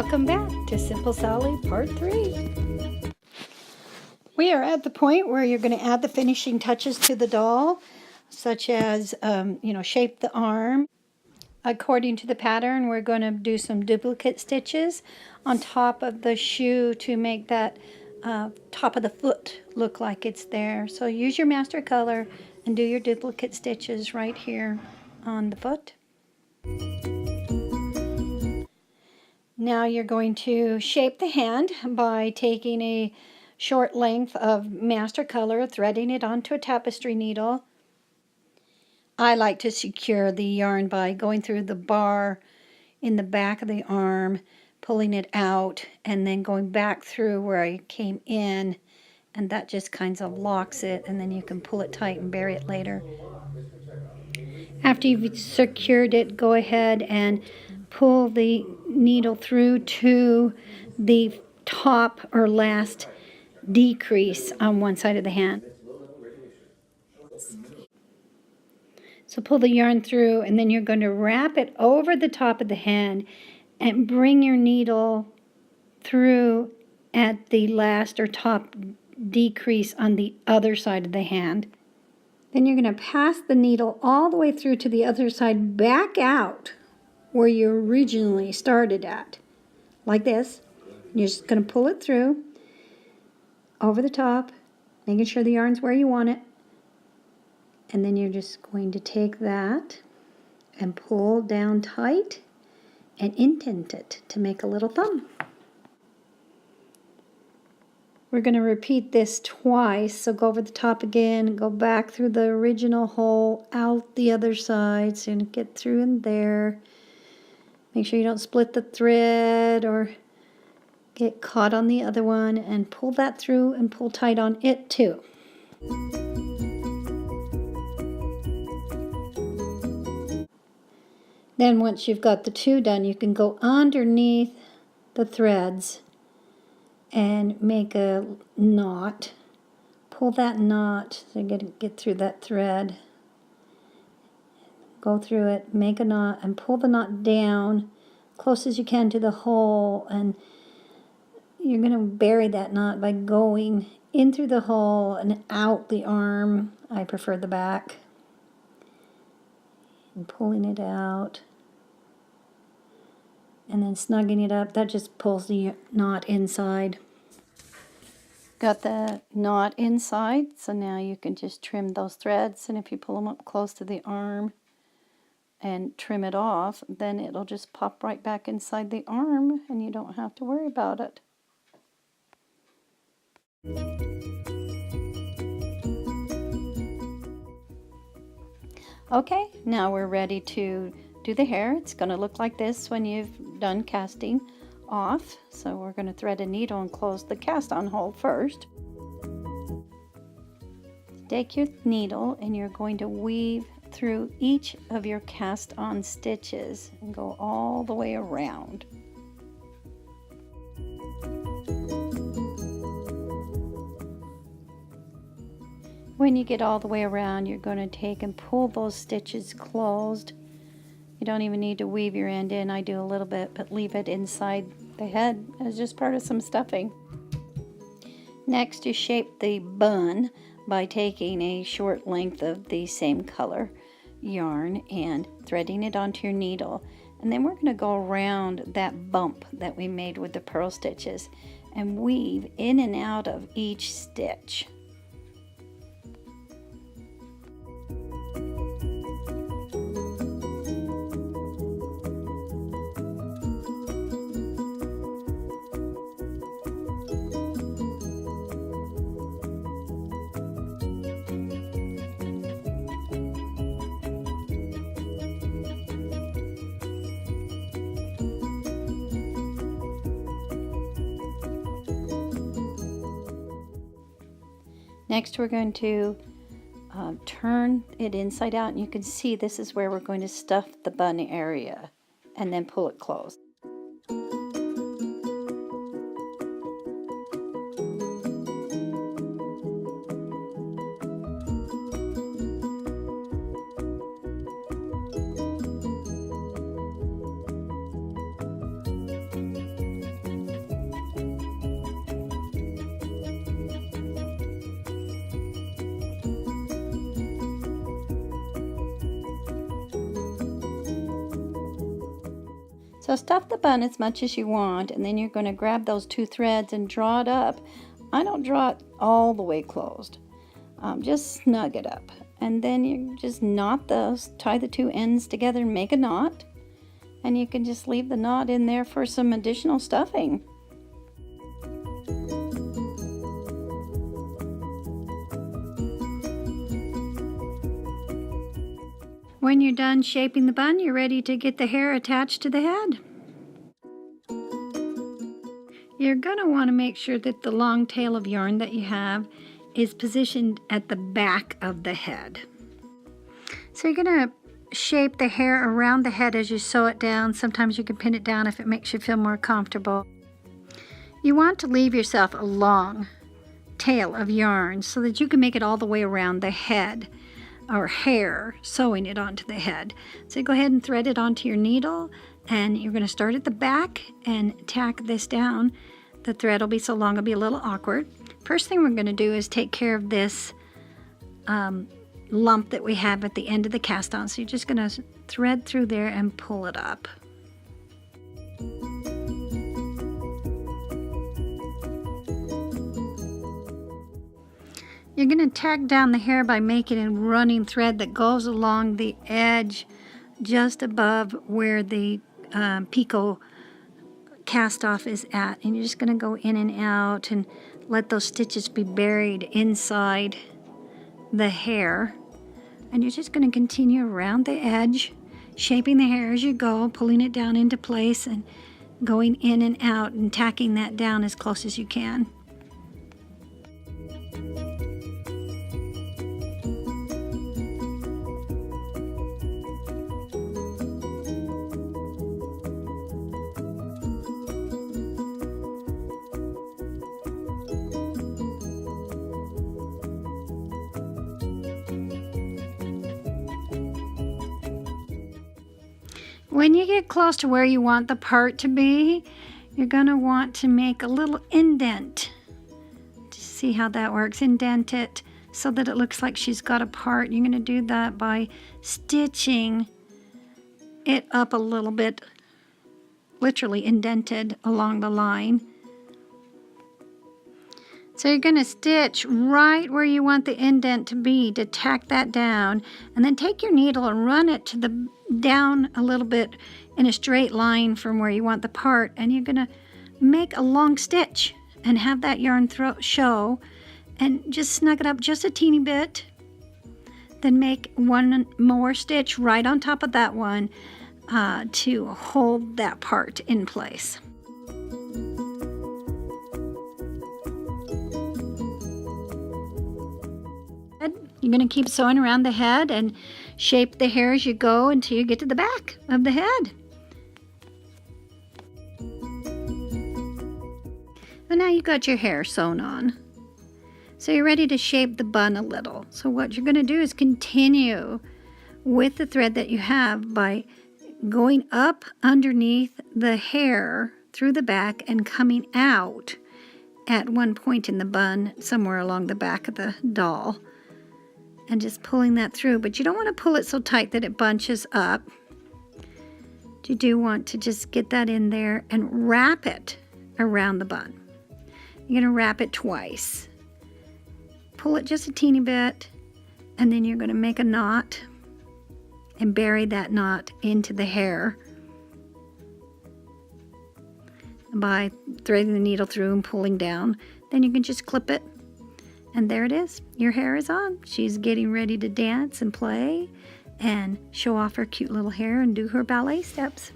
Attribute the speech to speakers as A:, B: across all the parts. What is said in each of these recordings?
A: Welcome back to Simple Sally Part 3. We are at the point where you're going to add the finishing touches to the doll, such as, shape the arm. According to the pattern, we're going to do some duplicate stitches on top of the shoe to make that top of the foot look like it's there. So use your master color and do your duplicate stitches right here on the foot. Now you're going to shape the hand by taking a short length of master color, threading it onto a tapestry needle. I like to secure the yarn by going through the bar in the back of the arm, pulling it out, and then going back through where I came in, and that just kind of locks it, and then you can pull it tight and bury it later. After you've secured it, go ahead and pull the needle through to the top or last decrease on one side of the hand. So pull the yarn through, and then you're going to wrap it over the top of the hand and bring your needle through at the last or top decrease on the other side of the hand. Then you're going to pass the needle all the way through to the other side, back out where you originally started at, like this. You're just going to pull it through over the top, making sure the yarn's where you want it. And then you're just going to take that and pull down tight and indent it to make a little thumb. We're going to repeat this twice, so go over the top again, go back through the original hole, out the other side, so you get through in there. Make sure you don't split the thread or get caught on the other one, and pull that through and pull tight on it too. Then once you've got the two done, you can go underneath the threads and make a knot. Pull that knot so you get through that thread. Go through it, make a knot, and pull the knot down close as you can to the hole, and you're going to bury that knot by going in through the hole and out the arm. I prefer the back. And pulling it out. And then snugging it up. That just pulls the knot inside. Got the knot inside, so now you can just trim those threads, and if you pull them up close to the arm and trim it off, then it'll just pop right back inside the arm and you don't have to worry about it. Okay, now we're ready to do the hair. It's going to look like this when you've done casting off. So we're going to thread a needle and close the cast on hole first. Take your needle and you're going to weave through each of your cast on stitches and go all the way around. When you get all the way around, you're going to take and pull those stitches closed. You don't even need to weave your end in. I do a little bit, but leave it inside the head as just part of some stuffing. Next, you shape the bun by taking a short length of the same color yarn and threading it onto your needle. And then we're going to go around that bump that we made with the purl stitches and weave in and out of each stitch. Next we're going to turn it inside out, and you can see this is where we're going to stuff the bun area and then pull it closed. So stuff the bun as much as you want, and then you're going to grab those 2 threads and draw it up. I don't draw it all the way closed. Just snug it up. And then you just knot those, tie the 2 ends together and make a knot. And you can just leave the knot in there for some additional stuffing. When you're done shaping the bun, you're ready to get the hair attached to the head. You're going to want to make sure that the long tail of yarn that you have is positioned at the back of the head. So you're going to shape the hair around the head as you sew it down. Sometimes you can pin it down if it makes you feel more comfortable. You want to leave yourself a long tail of yarn so that you can make it all the way around the head or hair, sewing it onto the head. So go ahead and thread it onto your needle, and you're going to start at the back and tack this down. The thread will be so long it'll be a little awkward. First thing we're going to do is take care of this lump that we have at the end of the cast on. So you're just going to thread through there and pull it up. You're going to tack down the hair by making a running thread that goes along the edge just above where the picot cast off is at. And you're just going to go in and out and let those stitches be buried inside the hair. And you're just going to continue around the edge, shaping the hair as you go, pulling it down into place and going in and out and tacking that down as close as you can. When you get close to where you want the part to be, you're going to want to make a little indent. See how that works? Indent it so that it looks like she's got a part. You're going to do that by stitching it up a little bit, literally indented along the line. So you're going to stitch right where you want the indent to be to tack that down, and then take your needle and run it to the down a little bit in a straight line from where you want the part, and you're going to make a long stitch and have that yarn show, and just snug it up just a teeny bit. Then make one more stitch right on top of that one to hold that part in place. You're going to keep sewing around the head and shape the hair as you go until you get to the back of the head. And now you've got your hair sewn on. So you're ready to shape the bun a little. So what you're going to do is continue with the thread that you have by going up underneath the hair through the back and coming out at one point in the bun somewhere along the back of the doll. And just pulling that through, but you don't want to pull it so tight that it bunches up. You do want to just get that in there and wrap it around the bun. You're going to wrap it twice. Pull it just a teeny bit, and then you're going to make a knot and bury that knot into the hair by threading the needle through and pulling down. Then you can just clip it. And there it is. Your hair is on. She's getting ready to dance and play and show off her cute little hair and do her ballet steps.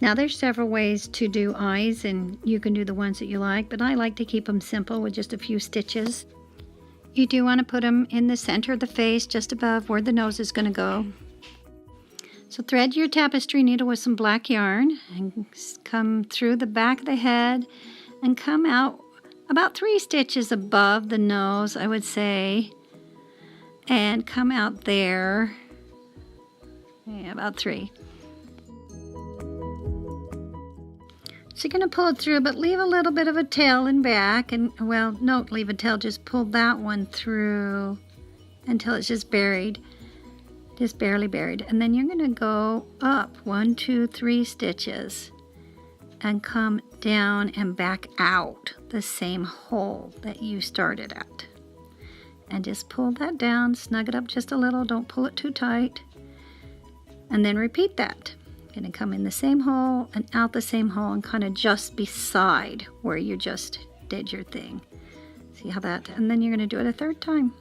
A: Now there's several ways to do eyes, and you can do the ones that you like, but I like to keep them simple with just a few stitches. You do want to put them in the center of the face, just above where the nose is going to go. So thread your tapestry needle with some black yarn and come through the back of the head and come out about 3 stitches above the nose, I would say, and come out there, yeah, about 3. So you're going to pull it through, but leave a little bit of a tail in back, and, well, don't leave a tail, just pull that one through until it's just buried. just barely buried. And then you're going to go up 1, 2, 3 stitches and come down and back out the same hole that you started at. And just pull that down, snug it up just a little, don't pull it too tight. And then repeat that. You're going to come in the same hole and out the same hole and kind of just beside where you just did your thing. See how that, and then you're going to do it a third time.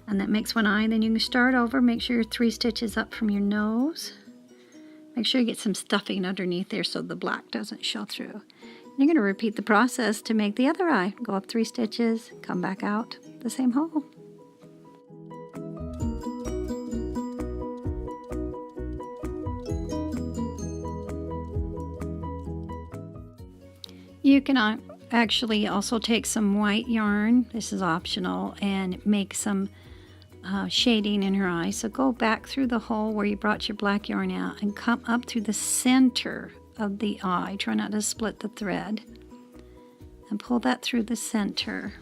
A: And that makes one eye. Then you can start over, make sure you're 3 stitches up from your nose. Make sure you get some stuffing underneath there so the black doesn't show through. You're going to repeat the process to make the other eye. Go up 3 stitches, come back out the same hole. You can actually also take some white yarn, this is optional, and make some shading in her eye. So go back through the hole where you brought your black yarn out and come up through the center of the eye. Try not to split the thread. And pull that through the center.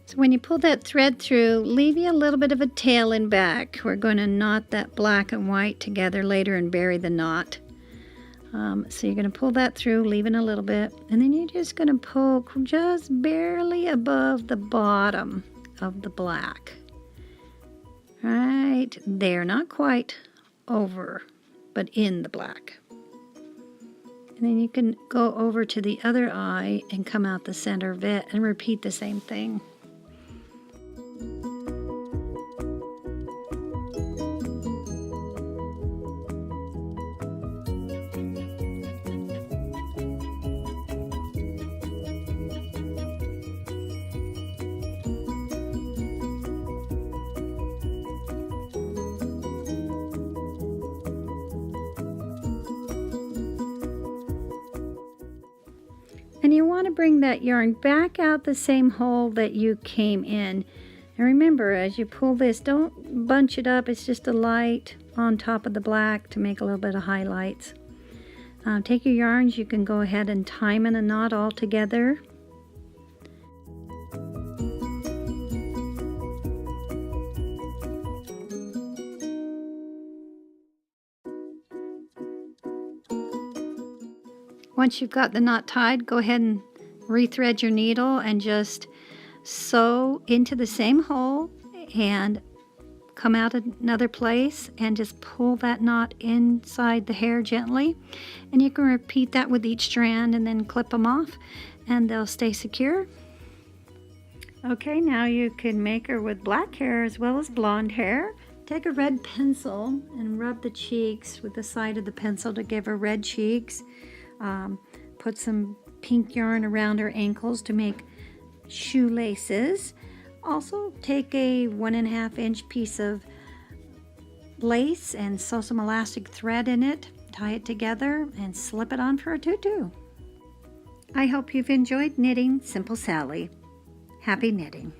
A: So when you pull that thread through, leave you a little bit of a tail in back. We're going to knot that black and white together later and bury the knot. So you're going to pull that through, leaving a little bit, and then you're just going to poke just barely above the bottom of the black. Right there, not quite over, but in the black. And then you can go over to the other eye and come out the center of it and repeat the same thing. And you want to bring that yarn back out the same hole that you came in. And remember, as you pull this, don't bunch it up. It's just a light on top of the black to make a little bit of highlights. Take your yarns. You can go ahead and tie them in a knot all together. Once you've got the knot tied, go ahead and rethread your needle and just sew into the same hole and come out another place and just pull that knot inside the hair gently. And you can repeat that with each strand and then clip them off and they'll stay secure. Okay, now you can make her with black hair as well as blonde hair. Take a red pencil and rub the cheeks with the side of the pencil to give her red cheeks. Put some pink yarn around her ankles to make shoelaces. Also take a 1.5 inch piece of lace and sew some elastic thread in it. Tie it together and slip it on for a tutu. I hope you've enjoyed knitting Simple Sally. Happy knitting.